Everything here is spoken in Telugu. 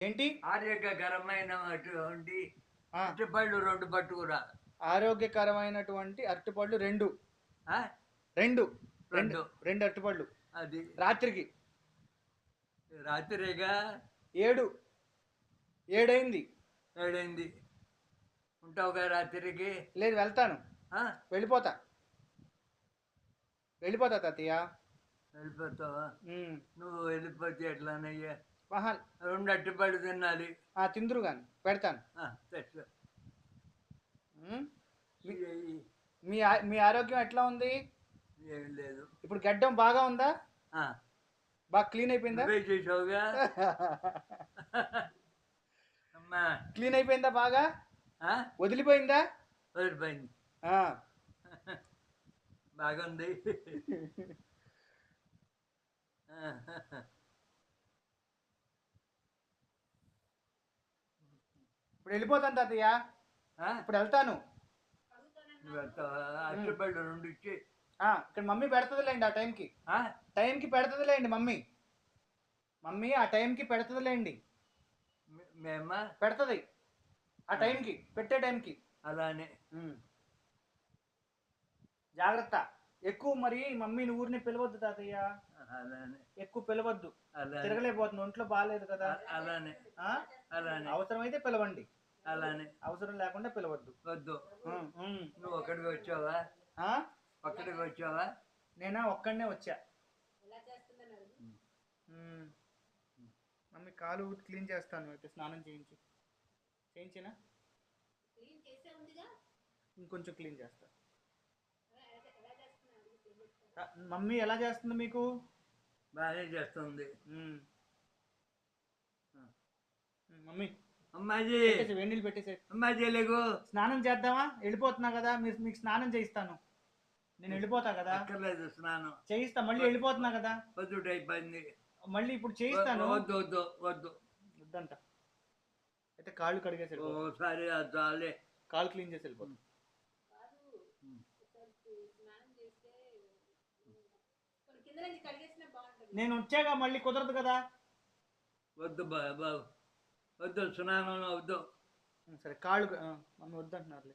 ఏంటి? ఆరోగ్యకరమైనటువంటి ఆ! అరటిపళ్ళు 2 పట్టుకురా. ఆరోగ్యకరమైనటువంటి అరటిపళ్ళు 2. ఆ? 2. 2. 2 అరటిపళ్ళు. అది రాత్రికి. రాత్రిగా 7. 7 అయింది. 7 అయింది. ఉంటావుగా రాత్రికి? లేదు వెళ్తాను. ఆ? వెళ్ళిపోతా. వెళ్ళిపోతా తాతయ్య. వెళ్ళిపోతావా? హ్మ్. నువ్వు వెళ్ళిపోతే ఎట్లానయ్యా? ఆహా! 2 అరటిపళ్ళు తినాలి. తిందురు గాని. పెడతాను. తెచ్చు. హ్మ్. మీ చెయ్యి. మీ ఆరోగ్యం ఎట్లా ఉంది? ఏం లేదు. ఇప్పుడు గడ్డం బాగా ఉందా? ఆ, బాగా క్లీన్ అయిపోయిందా? నువ్వే చేసావుగా. అమ్మా. క్లీన్ అయిపోయిందా బాగా? ఆ? వదిలిపోయిందా? వదిలిపోయింది. ఆ. బాగుంది. ఇప్పుడు వెళ్ళిపోతాను తాతయ్య. ఆ? ఇప్పుడు వెళ్తాను. నువ్వు వెళ్తావా? అరటిపళ్ళు 2 ఇచ్చి. ఇక్కడ మమ్మీ పెడుతుందిలేండి ఆ టైంకి. ఆ? టైంకి పెడుతుందిలేండి మమ్మీ. మమ్మీ ఆ టైంకి పెడుతుందిలేండి. మేమా? పెడుతుంది ఆ టైంకి, పెట్టే టైంకి. అలానే. జాగ్రత్త. ఎక్కువ మరి మమ్మీని ఊరిని పిలవద్దు తాతయ్య. అలానే. ఎక్కువ పిలవద్దు. అలానే. తిరగలేకపోతుంది, ఒంట్లో బాగాలేదు కదా. అలానే. ఆ? అలానే. అవసరమైతే పిలవండి. అలానే. అవసరం లేకుండా పిలవద్దు. వద్దు. నువ్వు ఒక్కడికి వచ్చావా? ఒక్కడికి వచ్చావా? నేనా ఒక్కడనే వచ్చా. మమ్మీ కాలు క్లీన్ చేస్తాను అయితే స్నానం చేయించినా ఇంకొంచెం క్లీన్ చేస్తా. మమ్మీ ఎలా చేస్తుంది మీకు? బాగానే చేస్తుంది. మమ్మీ అమ్మాజీ, వేడి నీళ్ళు పెట్టేసే. అమ్మాజీ లేకు. స్నానం చేద్దామా? వెళ్ళిపోతున్నా కదా, మీకు స్నానం చేయిస్తాను. నేను వెళ్ళిపోతా కదా. అక్కర్లేదు స్నానం. చేయిస్తా, మళ్ళీ వెళ్ళిపోతున్నా కదా. వద్దు, అయిపోయింది. మళ్ళీ ఇప్పుడు చేయిస్తాను. వద్దు వద్దు వద్దు వద్దంట. అయితే కాళ్ళు కడిగేసి వెళ్ళిపోతా. ఓసారి చాలే. కాళ్ళు క్లీన్ చేసి వెళ్ళిపోతా. నేను వచ్చాక మళ్ళీ కుదరదు కదా. వద్దు బాబు, వద్దు స్నానం వద్దు. సరే కాళ్ళు మమ్మీ వద్దంటున్నారులే.